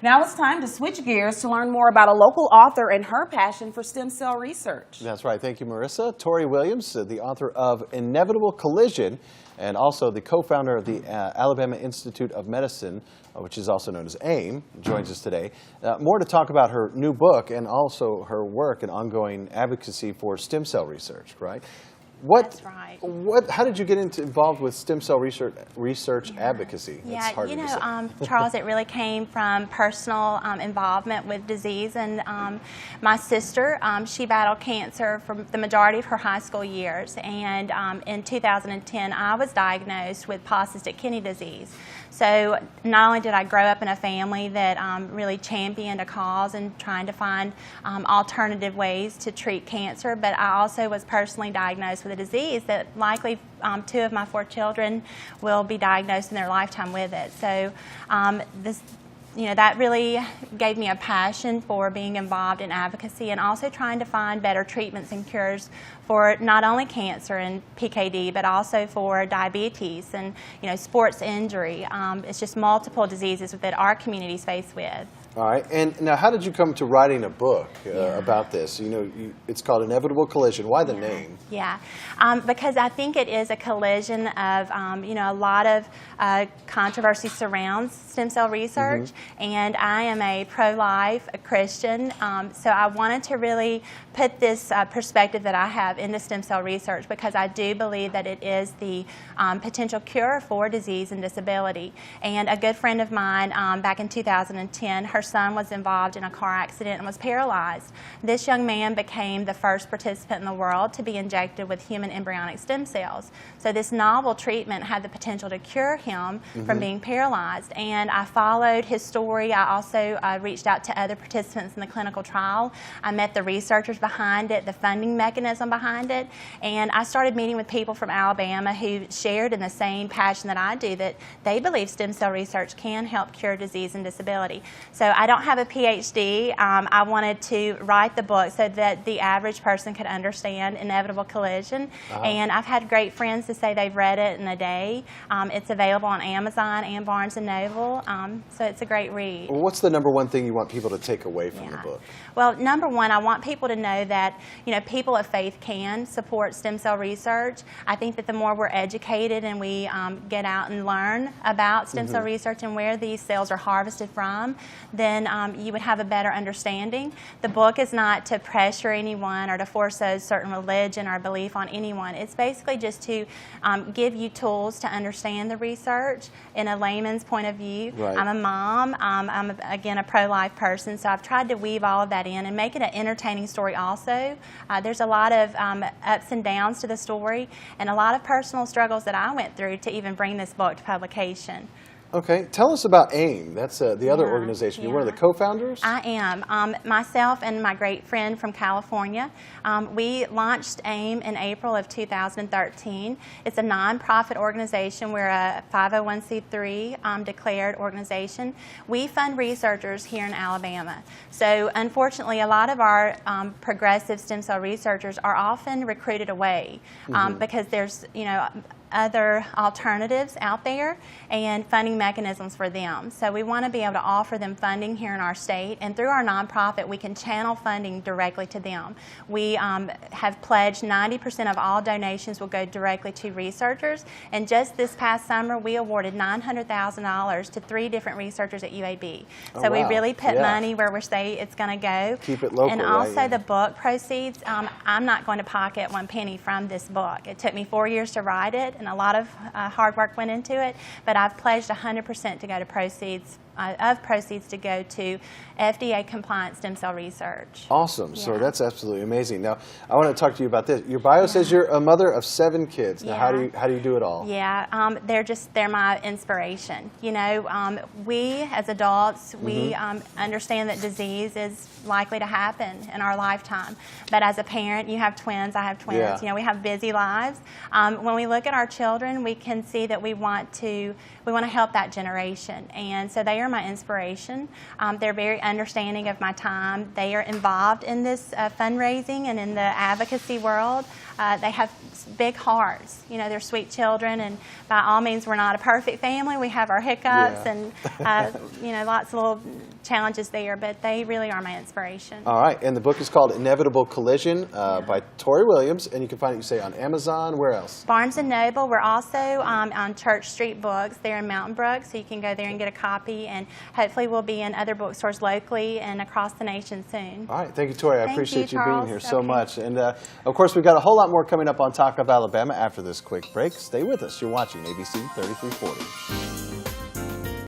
Now it's time to switch gears to learn more about a local author and her passion for stem cell research. That's right. Thank you, Marissa. Tory Williams, the author of Inevitable Collision, and also the co-founder of the Alabama Institute of Medicine, which is also known as AIM, joins us today. More to talk about her new book and also her work and ongoing advocacy for stem cell research, right? That's right. How did you get involved with stem cell research advocacy? Yeah, you know, Charles, it really came from personal involvement with disease. And my sister, she battled cancer for the majority of her high school years. And in 2010, I was diagnosed with polycystic kidney disease. So not only did I grow up in a family that really championed a cause and trying to find alternative ways to treat cancer, but I also was personally diagnosed with a disease that likely 2 of my 4 children will be diagnosed in their lifetime with it. So that really gave me a passion for being involved in advocacy and also trying to find better treatments and cures for not only cancer and PKD, but also for diabetes and sports injury. It's just multiple diseases that our communities face with. All right, and now how did you come to writing a book about this? It's called Inevitable Collision. Why the name? Yeah, because I think it is a collision of, a lot of controversy surrounds stem cell research, and I am a pro-life, a Christian, so I wanted to really put this perspective that I have into stem cell research because I do believe that it is the potential cure for disease and disability. And a good friend of mine back in 2010, her son was involved in a car accident and was paralyzed. This young man became the first participant in the world to be injected with human embryonic stem cells. So this novel treatment had the potential to cure him from being paralyzed. And I followed his story. I also reached out to other participants in the clinical trial. I met the researchers behind it, the funding mechanism behind it, and I started meeting with people from Alabama who shared in the same passion that I do, that they believe stem cell research can help cure disease and disability. So I don't have a PhD. I wanted to write the book so that the average person could understand Inevitable Collision, and I've had great friends to say they've read it in a day. It's available on Amazon and Barnes & Noble, so it's a great read. Well, what's the #1 thing you want people to take away from the book? Well, #1, I want people to know that people of faith can support stem cell research. I think that the more we're educated and we get out and learn about stem cell research and where these cells are harvested from, then you would have a better understanding. The book is not to pressure anyone or to force a certain religion or belief on anyone. It's basically just to give you tools to understand the research in a layman's point of view. Right. I'm a mom. I'm, again, a pro-life person, so I've tried to weave all of that in and make it an entertaining story also. There's a lot of ups and downs to the story and a lot of personal struggles that I went through to even bring this book to publication. Okay, tell us about AIM. That's the other organization. You're one of the co-founders? I am. Myself and my great friend from California, we launched AIM in April of 2013. It's a nonprofit organization. We're a 501c3 declared organization. We fund researchers here in Alabama. So unfortunately, a lot of our progressive stem cell researchers are often recruited away because there's, other alternatives out there and funding mechanisms for them. So we want to be able to offer them funding here in our state, and through our nonprofit we can channel funding directly to them. We have pledged 90% of all donations will go directly to researchers, and just this past summer we awarded $900,000 to 3 different researchers at UAB. So we really put money where we say it's going to go. Keep it local. And also the book proceeds, I'm not going to pocket 1 penny from this book. It took me 4 years to write it, and a lot of hard work went into it, but I've pledged 100% to go to proceeds to go to FDA-compliant stem cell research. Awesome. So that's absolutely amazing. Now, I want to talk to you about this. Your bio says you're a mother of 7 kids. Now, how do you do it all? Yeah, they're my inspiration. We as adults, we understand that disease is likely to happen in our lifetime. But as a parent, you have twins, I have twins. We have busy lives. When we look at our children, we can see that we want to help that generation, and so they are are my inspiration. They're very understanding of my time. They are involved in this fundraising and in the advocacy world. They have big hearts. You know, they're sweet children, and by all means, we're not a perfect family. We have our hiccups and, you know, lots of little challenges there, but they really are my inspiration. All right, and the book is called Inevitable Collision by Tory Williams, and you can find it, you say, on Amazon. Where else? Barnes & Noble. We're also on Church Street Books. They're in Mountain Brook, so you can go there and get a copy, and hopefully we'll be in other bookstores locally and across the nation soon. All right, thank you, Tori. I appreciate you being Charles. here so much. And, of course, we've got a whole lot more coming up on Talk of Alabama after this quick break. Stay with us. You're watching ABC 3340.